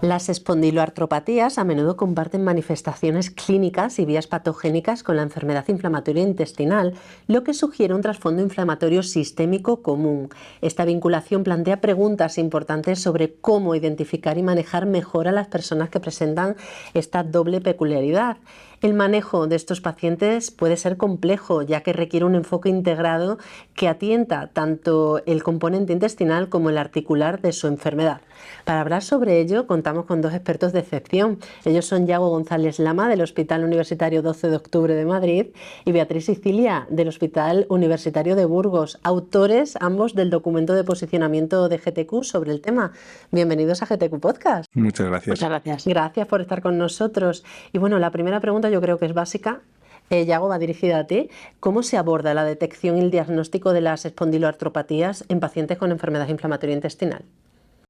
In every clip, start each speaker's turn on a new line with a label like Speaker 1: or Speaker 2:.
Speaker 1: Las espondiloartropatías a menudo comparten manifestaciones clínicas y vías patogénicas con la enfermedad inflamatoria intestinal, lo que sugiere un trasfondo inflamatorio sistémico común. Esta vinculación plantea preguntas importantes sobre cómo identificar y manejar mejor a las personas que presentan esta doble peculiaridad. El manejo de estos pacientes puede ser complejo, ya que requiere un enfoque integrado que atienda tanto el componente intestinal como el articular de su enfermedad. Para hablar sobre ello, contamos con dos expertos de excepción. Ellos son Yago González Lama, del Hospital Universitario 12 de Octubre de Madrid, y Beatriz Sicilia, del Hospital Universitario de Burgos, autores ambos del documento de posicionamiento de GTQ sobre el tema. Bienvenidos a GTQ Podcast.
Speaker 2: Muchas gracias.
Speaker 1: Muchas gracias. Gracias por estar con nosotros. Y bueno, la primera pregunta yo creo que es básica. Yago, va dirigida a ti. ¿Cómo se aborda la detección y el diagnóstico de las espondiloartropatías en pacientes con enfermedad inflamatoria intestinal?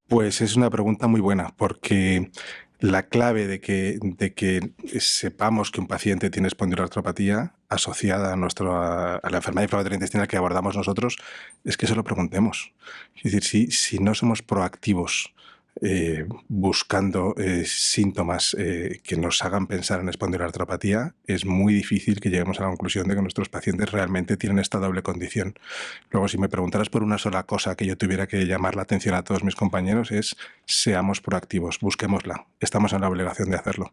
Speaker 2: Pues es una pregunta muy buena, porque la clave de que sepamos que un paciente tiene espondiloartropatía asociada a la enfermedad inflamatoria intestinal que abordamos nosotros es que se lo preguntemos. Es decir, si no somos proactivos buscando síntomas que nos hagan pensar en espondiloartropatía, es muy difícil que lleguemos a la conclusión de que nuestros pacientes realmente tienen esta doble condición. Luego, si me preguntaras por una sola cosa que yo tuviera que llamar la atención a todos mis compañeros, es seamos proactivos, busquémosla. Estamos en la obligación de hacerlo.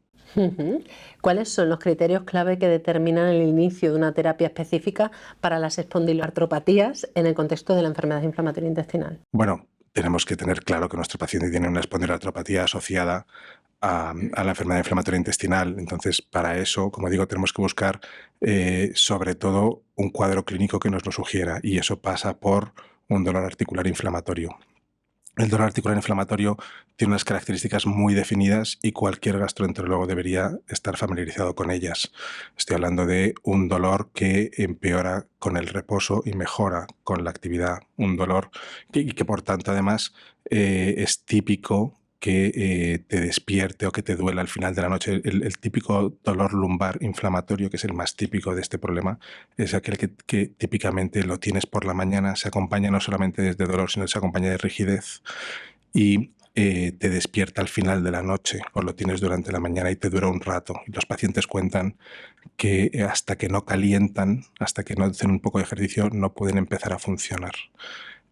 Speaker 1: ¿Cuáles son los criterios clave que determinan el inicio de una terapia específica para las espondiloartropatías en el contexto de la enfermedad inflamatoria intestinal?
Speaker 2: Bueno, tenemos que tener claro que nuestro paciente tiene una espondiloartropatía asociada a la enfermedad inflamatoria intestinal. Entonces, para eso, como digo, tenemos que buscar sobre todo un cuadro clínico que nos lo sugiera, y eso pasa por un dolor articular inflamatorio. El dolor articular inflamatorio tiene unas características muy definidas y cualquier gastroenterólogo debería estar familiarizado con ellas. Estoy hablando de un dolor que empeora con el reposo y mejora con la actividad. Un dolor que por tanto además es típico que te despierte o que te duela al final de la noche. El típico dolor lumbar inflamatorio, que es el más típico de este problema, es aquel que típicamente lo tienes por la mañana, se acompaña no solamente de dolor, sino se acompaña de rigidez y te despierta al final de la noche, o lo tienes durante la mañana y te dura un rato. Y los pacientes cuentan que hasta que no calientan, hasta que no hacen un poco de ejercicio, no pueden empezar a funcionar.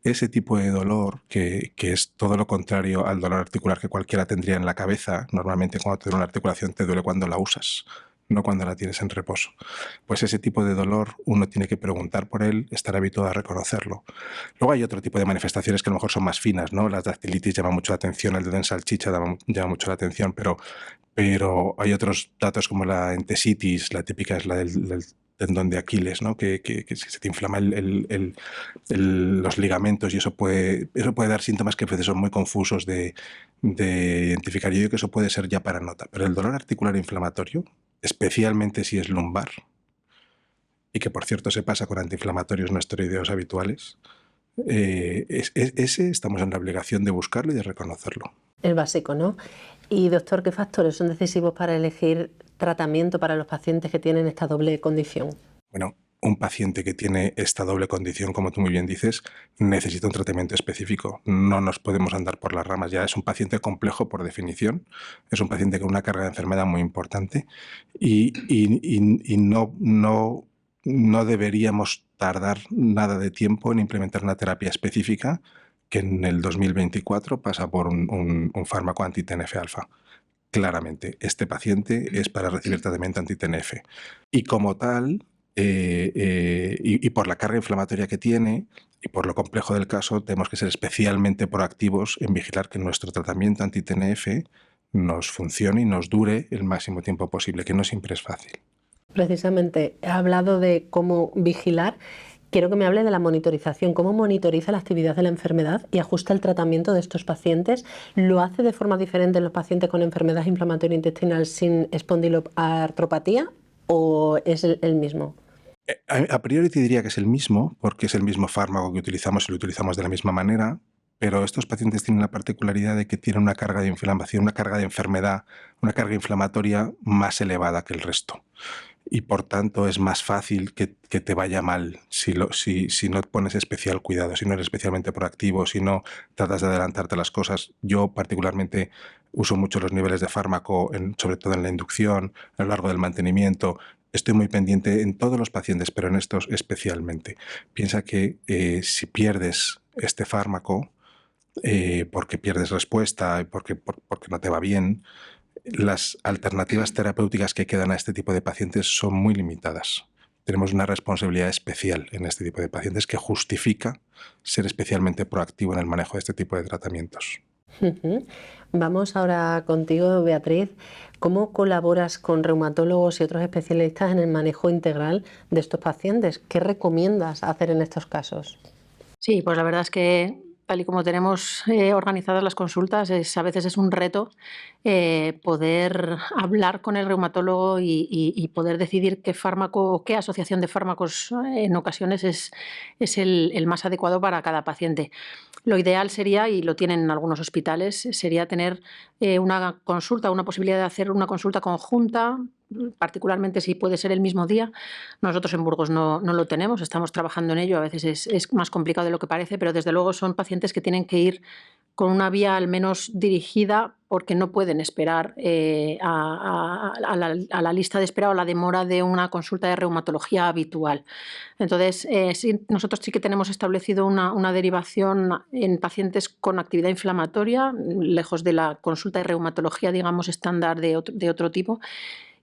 Speaker 2: Ese tipo de dolor, que es todo lo contrario al dolor articular que cualquiera tendría en la cabeza, normalmente cuando te duele una articulación te duele cuando la usas, no cuando la tienes en reposo. Pues ese tipo de dolor uno tiene que preguntar por él, estar habituado a reconocerlo. Luego hay otro tipo de manifestaciones que a lo mejor son más finas, ¿no? Las dactilitis llaman mucho la atención, el dedo en salchicha llama mucho la atención, pero hay otros datos como la entesitis, la típica es la del tendón de Aquiles, ¿no? Que se te inflama los ligamentos, y eso puede dar síntomas que a veces son muy confusos de identificar. Yo digo que eso puede ser ya para nota, pero el dolor articular inflamatorio, especialmente si es lumbar, y que por cierto se pasa con antiinflamatorios no esteroideos habituales, ese estamos en la obligación de buscarlo y de reconocerlo.
Speaker 1: El básico, ¿no? Y doctor, ¿qué factores son decisivos para elegir tratamiento para los pacientes que tienen esta doble condición?
Speaker 2: Bueno, un paciente que tiene esta doble condición, como tú muy bien dices, necesita un tratamiento específico. No nos podemos andar por las ramas. Ya es un paciente complejo por definición, es un paciente con una carga de enfermedad muy importante y no deberíamos tardar nada de tiempo en implementar una terapia específica que en el 2024 pasa por un fármaco anti-TNF-alfa. Claramente, este paciente es para recibir tratamiento anti-TNF. Y como tal, y por la carga inflamatoria que tiene y por lo complejo del caso, tenemos que ser especialmente proactivos en vigilar que nuestro tratamiento anti-TNF nos funcione y nos dure el máximo tiempo posible, que no siempre es fácil.
Speaker 1: Precisamente, he hablado de cómo vigilar. Quiero que me hable de la monitorización. ¿Cómo monitoriza la actividad de la enfermedad y ajusta el tratamiento de estos pacientes? ¿Lo hace de forma diferente en los pacientes con enfermedad inflamatoria intestinal sin espondiloartropatía o es el mismo?
Speaker 2: A priori te diría que es el mismo, porque es el mismo fármaco que utilizamos y lo utilizamos de la misma manera, pero estos pacientes tienen la particularidad de que tienen una carga de inflamación, una carga de enfermedad, una carga inflamatoria más elevada que el resto. y por tanto es más fácil que te vaya mal si no pones especial cuidado, si no eres especialmente proactivo, si no tratas de adelantarte las cosas. Yo particularmente uso mucho los niveles de fármaco, sobre todo en la inducción, a lo largo del mantenimiento. Estoy muy pendiente en todos los pacientes, pero en estos especialmente. Piensa que si pierdes este fármaco, porque pierdes respuesta, porque no te va bien, las alternativas terapéuticas que quedan a este tipo de pacientes son muy limitadas. Tenemos una responsabilidad especial en este tipo de pacientes que justifica ser especialmente proactivo en el manejo de este tipo de tratamientos.
Speaker 1: Ujú. Vamos ahora contigo, Beatriz. ¿Cómo colaboras con reumatólogos y otros especialistas en el manejo integral de estos pacientes? ¿Qué recomiendas hacer en estos casos?
Speaker 3: Sí, pues la verdad es que tal y como tenemos organizadas las consultas, a veces es un reto poder hablar con el reumatólogo y poder decidir qué fármaco o qué asociación de fármacos en ocasiones es el más adecuado para cada paciente. Lo ideal sería, y lo tienen en algunos hospitales, sería tener una consulta, una posibilidad de hacer una consulta conjunta, particularmente si puede ser el mismo día. Nosotros en Burgos no lo tenemos, estamos trabajando en ello, a veces es más complicado de lo que parece, pero desde luego son pacientes que tienen que ir con una vía al menos dirigida porque no pueden esperar a la lista de espera o la demora de una consulta de reumatología habitual. Entonces, sí, nosotros sí que tenemos establecido una derivación en pacientes con actividad inflamatoria, lejos de la consulta de reumatología, digamos, estándar de otro tipo.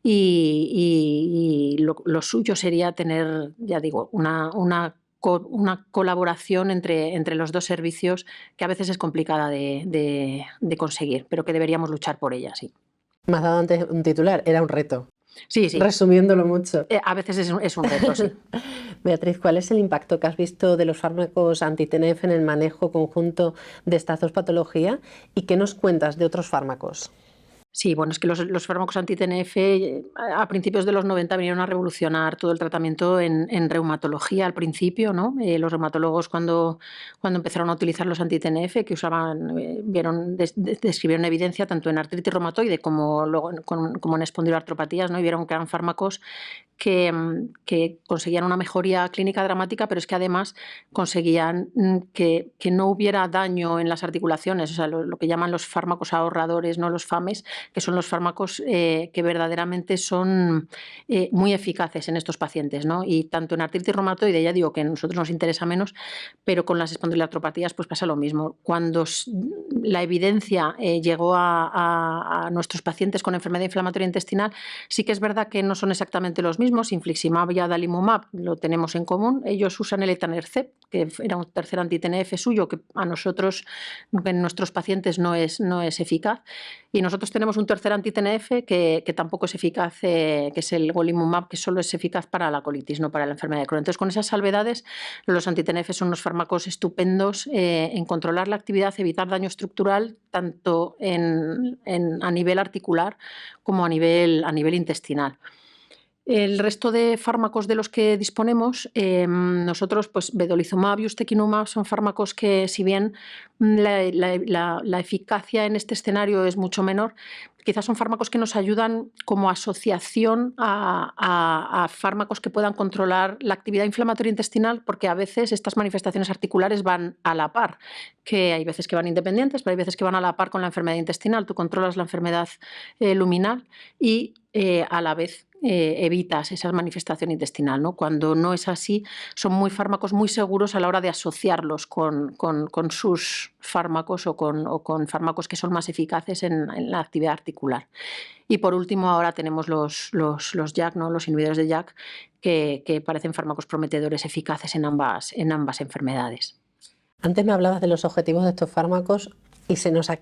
Speaker 3: Y lo suyo sería tener, ya digo, una colaboración entre los dos servicios que a veces es complicada de conseguir, pero que deberíamos luchar por ella, sí.
Speaker 1: Me has dado antes un titular, era un reto.
Speaker 3: Sí, sí.
Speaker 1: Resumiéndolo mucho.
Speaker 3: A veces es un reto, sí.
Speaker 1: Beatriz, ¿cuál es el impacto que has visto de los fármacos anti-TNF en el manejo conjunto de estas dos patologías y qué nos cuentas de otros fármacos?
Speaker 3: Sí, bueno, es que los fármacos anti-TNF a principios de los 90 vinieron a revolucionar todo el tratamiento en reumatología al principio, ¿no? Los reumatólogos cuando empezaron a utilizar los anti-TNF, que usaban, describieron evidencia tanto en artritis reumatoide como, luego como en espondiloartropatías, ¿no? Y vieron que eran fármacos que conseguían una mejoría clínica dramática, pero es que además conseguían que no hubiera daño en las articulaciones, o sea, lo que llaman los fármacos ahorradores, no los FAMES, que son los fármacos que verdaderamente son muy eficaces en estos pacientes, ¿no? Y tanto en artritis reumatoide, ya digo que a nosotros nos interesa menos, pero con las espondiloartropatías pues pasa lo mismo. Cuando la evidencia llegó a nuestros pacientes con enfermedad inflamatoria intestinal, sí que es verdad que no son exactamente los mismos. Infliximab y adalimumab lo tenemos en común. Ellos usan el etanercept, que era un tercer anti-TNF suyo, que a nosotros, en nuestros pacientes no es eficaz. Y nosotros tenemos un tercer anti-TNF que tampoco es eficaz, que es el golimumab, que solo es eficaz para la colitis, no para la enfermedad de Crohn. Entonces, con esas salvedades, los anti-TNF son unos fármacos estupendos en controlar la actividad, evitar daño estructural, tanto a nivel articular como a nivel intestinal. El resto de fármacos de los que disponemos, nosotros, pues vedolizumab y ustekinumab son fármacos que, si bien la eficacia en este escenario es mucho menor, quizás son fármacos que nos ayudan como asociación a fármacos que puedan controlar la actividad inflamatoria intestinal, porque a veces estas manifestaciones articulares van a la par, que hay veces que van independientes, pero hay veces que van a la par con la enfermedad intestinal. Tú controlas la enfermedad luminal y a la vez evitas esa manifestación intestinal, ¿no? Cuando no es así, son fármacos muy seguros a la hora de asociarlos con sus fármacos o con fármacos que son más eficaces en la actividad articular. Y por último, ahora tenemos los JAK, ¿no? Los inhibidores de JAK, que parecen fármacos prometedores eficaces en ambas enfermedades.
Speaker 1: Antes me hablabas de los objetivos de estos fármacos y se nos ha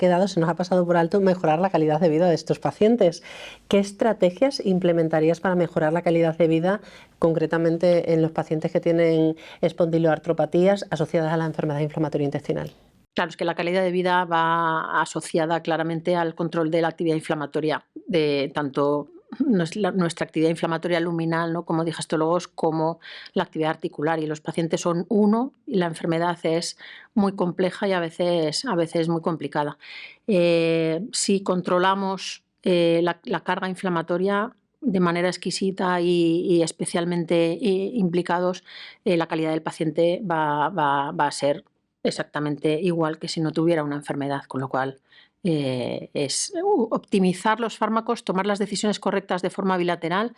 Speaker 1: pasado por alto mejorar la calidad de vida de estos pacientes. ¿Qué estrategias implementarías para mejorar la calidad de vida, concretamente en los pacientes que tienen espondiloartropatías asociadas a la enfermedad inflamatoria intestinal?
Speaker 3: Claro, es que la calidad de vida va asociada claramente al control de la actividad inflamatoria, de tanto nuestra actividad inflamatoria luminal, ¿no? Como digestólogos, como la actividad articular. Y los pacientes son uno y la enfermedad es muy compleja y a veces muy complicada. Si controlamos la carga inflamatoria, de manera exquisita y especialmente implicados, la calidad del paciente va a ser exactamente igual que si no tuviera una enfermedad, con lo cual es optimizar los fármacos, tomar las decisiones correctas de forma bilateral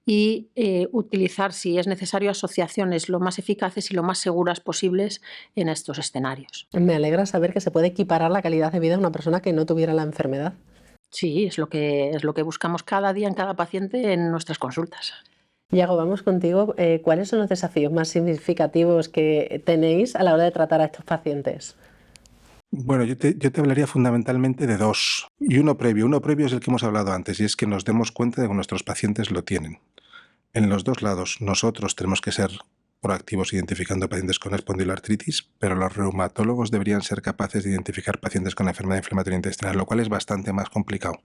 Speaker 3: y utilizar, si es necesario, asociaciones lo más eficaces y lo más seguras posibles en estos escenarios.
Speaker 1: Me alegra saber que se puede equiparar la calidad de vida de una persona que no tuviera la enfermedad.
Speaker 3: Sí, es lo que buscamos cada día en cada paciente en nuestras consultas.
Speaker 1: Yago, vamos contigo. ¿Cuáles son los desafíos más significativos que tenéis a la hora de tratar a estos pacientes?
Speaker 2: Bueno, yo te hablaría fundamentalmente de dos. Y uno previo. Uno previo es el que hemos hablado antes, y es que nos demos cuenta de que nuestros pacientes lo tienen. En los dos lados, nosotros tenemos que ser proactivos identificando pacientes con espondiloartritis, pero los reumatólogos deberían ser capaces de identificar pacientes con enfermedad inflamatoria intestinal, lo cual es bastante más complicado.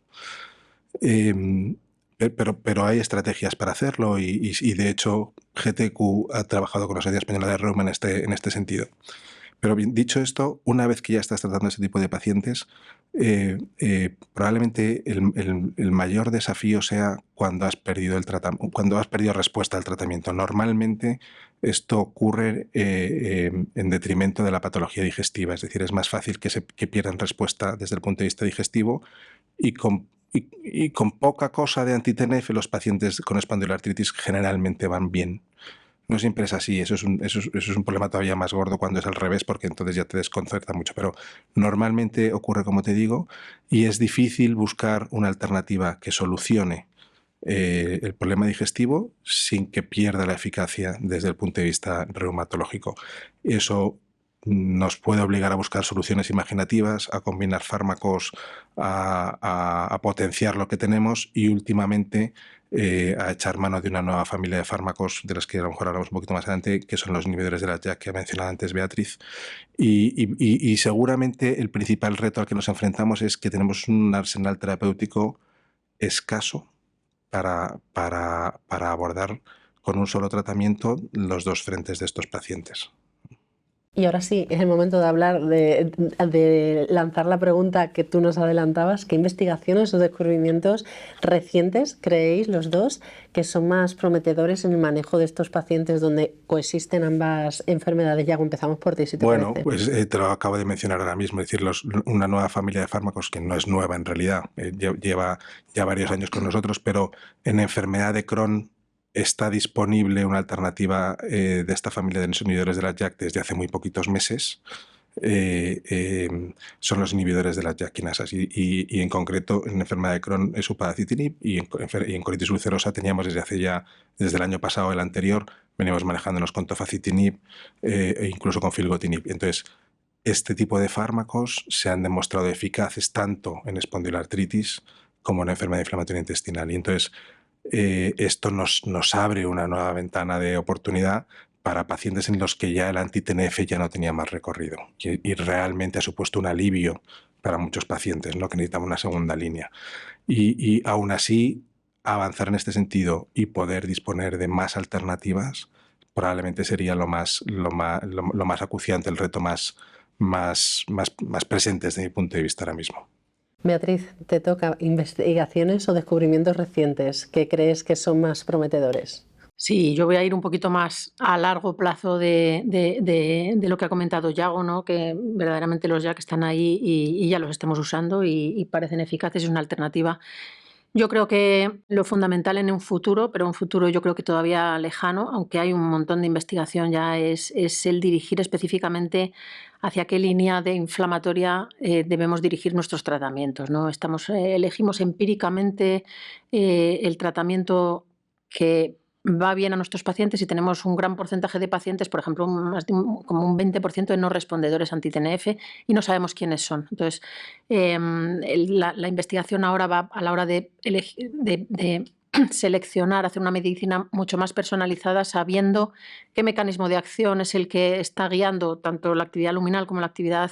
Speaker 2: Pero hay estrategias para hacerlo y de hecho GTQ ha trabajado con la Sociedad Española de Reuma en este sentido. Pero bien, dicho esto, una vez que ya estás tratando este tipo de pacientes, probablemente el mayor desafío sea cuando has perdido cuando has perdido respuesta al tratamiento. Normalmente esto ocurre en detrimento de la patología digestiva, es decir, es más fácil que pierdan respuesta desde el punto de vista digestivo y con poca cosa de anti-TNF los pacientes con espondiloartritis generalmente van bien. No siempre es así, eso es un problema todavía más gordo cuando es al revés, porque entonces ya te desconcerta mucho, pero normalmente ocurre como te digo, y es difícil buscar una alternativa que solucione el problema digestivo sin que pierda la eficacia desde el punto de vista reumatológico. Eso nos puede obligar a buscar soluciones imaginativas, a combinar fármacos, a potenciar lo que tenemos y últimamente a echar mano de una nueva familia de fármacos de las que a lo mejor hablamos un poquito más adelante, que son los inhibidores de la JAK que ha mencionado antes Beatriz. Y seguramente el principal reto al que nos enfrentamos es que tenemos un arsenal terapéutico escaso para abordar con un solo tratamiento los dos frentes de estos pacientes.
Speaker 1: Y ahora sí, es el momento de hablar, de lanzar la pregunta que tú nos adelantabas. ¿Qué investigaciones o descubrimientos recientes creéis los dos que son más prometedores en el manejo de estos pacientes donde coexisten ambas enfermedades? Yago, empezamos por ti, si te
Speaker 2: Bueno,
Speaker 1: parece.
Speaker 2: pues te lo acabo de mencionar ahora mismo, es decir, una nueva familia de fármacos que no es nueva en realidad, lleva ya varios años con nosotros, pero en enfermedad de Crohn está disponible una alternativa de esta familia de inhibidores de la JAK desde hace muy poquitos meses. Son los inhibidores de las JAK quinasas y en concreto en enfermedad de Crohn es upadacitinib y en colitis ulcerosa teníamos desde el año pasado, el anterior, venimos manejándonos con tofacitinib e incluso con filgotinib. Entonces, este tipo de fármacos se han demostrado eficaces tanto en espondiloartritis como en enfermedad inflamatoria intestinal. Y entonces, esto nos abre una nueva ventana de oportunidad para pacientes en los que ya el anti-TNF ya no tenía más recorrido y realmente ha supuesto un alivio para muchos pacientes, ¿no? Que necesitamos una segunda línea. Y aún así, avanzar en este sentido y poder disponer de más alternativas probablemente sería lo más acuciante, el reto más presente desde mi punto de vista ahora mismo.
Speaker 1: Beatriz, te toca investigaciones o descubrimientos recientes que crees que son más prometedores.
Speaker 3: Sí, yo voy a ir un poquito más a largo plazo de lo que ha comentado Yago, ¿no? Que verdaderamente los JAK están ahí y ya los estemos usando y parecen eficaces, es una alternativa. Yo creo que lo fundamental en un futuro, pero un futuro yo creo que todavía lejano, aunque hay un montón de investigación ya, es el dirigir específicamente hacia qué línea de inflamatoria debemos dirigir nuestros tratamientos, ¿no? Elegimos empíricamente el tratamiento que va bien a nuestros pacientes y tenemos un gran porcentaje de pacientes, por ejemplo, como un 20% de no respondedores anti-TNF y no sabemos quiénes son. Entonces, la investigación ahora va a la hora de seleccionar, hacer una medicina mucho más personalizada, sabiendo qué mecanismo de acción es el que está guiando tanto la actividad luminal como la actividad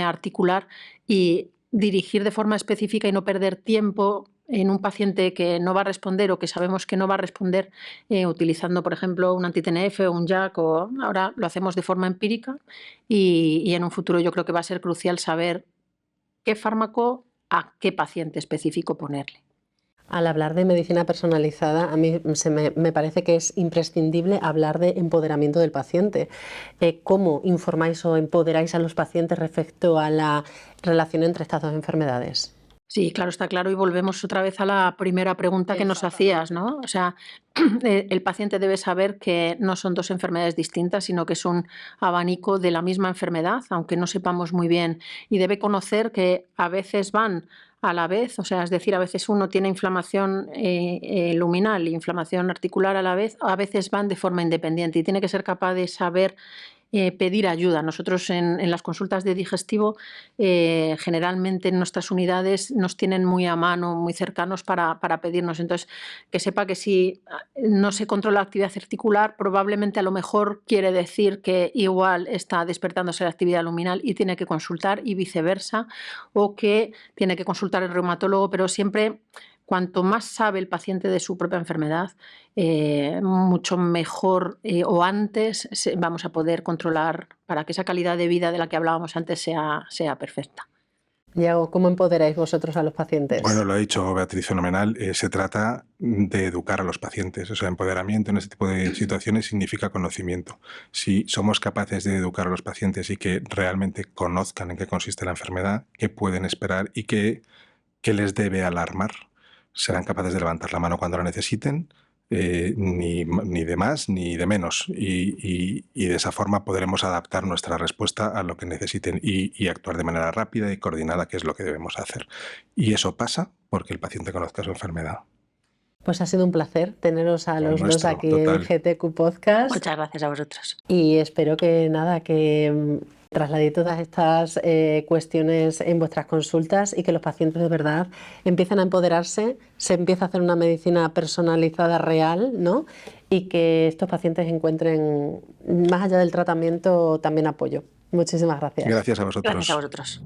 Speaker 3: articular y dirigir de forma específica y no perder tiempo en un paciente que no va a responder o que sabemos que no va a responder utilizando, por ejemplo, un anti-TNF o un JAK, ahora lo hacemos de forma empírica y en un futuro yo creo que va a ser crucial saber qué fármaco a qué paciente específico ponerle.
Speaker 1: Al hablar de medicina personalizada, a mí me parece que es imprescindible hablar de empoderamiento del paciente. ¿Cómo informáis o empoderáis a los pacientes respecto a la relación entre estas dos enfermedades?
Speaker 3: Sí, claro, está claro, y volvemos otra vez a la primera pregunta que nos hacías, ¿no? O sea, el paciente debe saber que no son dos enfermedades distintas, sino que es un abanico de la misma enfermedad, aunque no sepamos muy bien, y debe conocer que a veces van a la vez, o sea, es decir, a veces uno tiene inflamación luminal e inflamación articular a veces van de forma independiente, y tiene que ser capaz de saber pedir ayuda. Nosotros en las consultas de digestivo, generalmente en nuestras unidades nos tienen muy a mano, muy cercanos para pedirnos. Entonces, que sepa que si no se controla la actividad articular, probablemente a lo mejor quiere decir que igual está despertándose la actividad luminal y tiene que consultar, y viceversa, o que tiene que consultar el reumatólogo, pero siempre, cuanto más sabe el paciente de su propia enfermedad, mucho mejor o antes vamos a poder controlar para que esa calidad de vida de la que hablábamos antes sea perfecta.
Speaker 1: Yago, ¿cómo empoderáis vosotros a los pacientes?
Speaker 2: Bueno, lo ha dicho Beatriz fenomenal. Se trata de educar a los pacientes. O sea, empoderamiento en este tipo de situaciones significa conocimiento. Si somos capaces de educar a los pacientes y que realmente conozcan en qué consiste la enfermedad, qué pueden esperar y qué les debe alarmar, serán capaces de levantar la mano cuando la necesiten, ni de más ni de menos. Y de esa forma podremos adaptar nuestra respuesta a lo que necesiten y actuar de manera rápida y coordinada, que es lo que debemos hacer. Y eso pasa porque el paciente conozca su enfermedad.
Speaker 1: Pues ha sido un placer teneros a los dos aquí
Speaker 2: total.
Speaker 1: en GTQ Podcast.
Speaker 3: Muchas gracias a vosotros.
Speaker 1: Y espero que trasladéis todas estas cuestiones en vuestras consultas y que los pacientes de verdad empiecen a empoderarse, se empiece a hacer una medicina personalizada real, ¿no? Y que estos pacientes encuentren, más allá del tratamiento, también apoyo. Muchísimas gracias.
Speaker 2: Gracias a vosotros.
Speaker 3: Gracias a vosotros.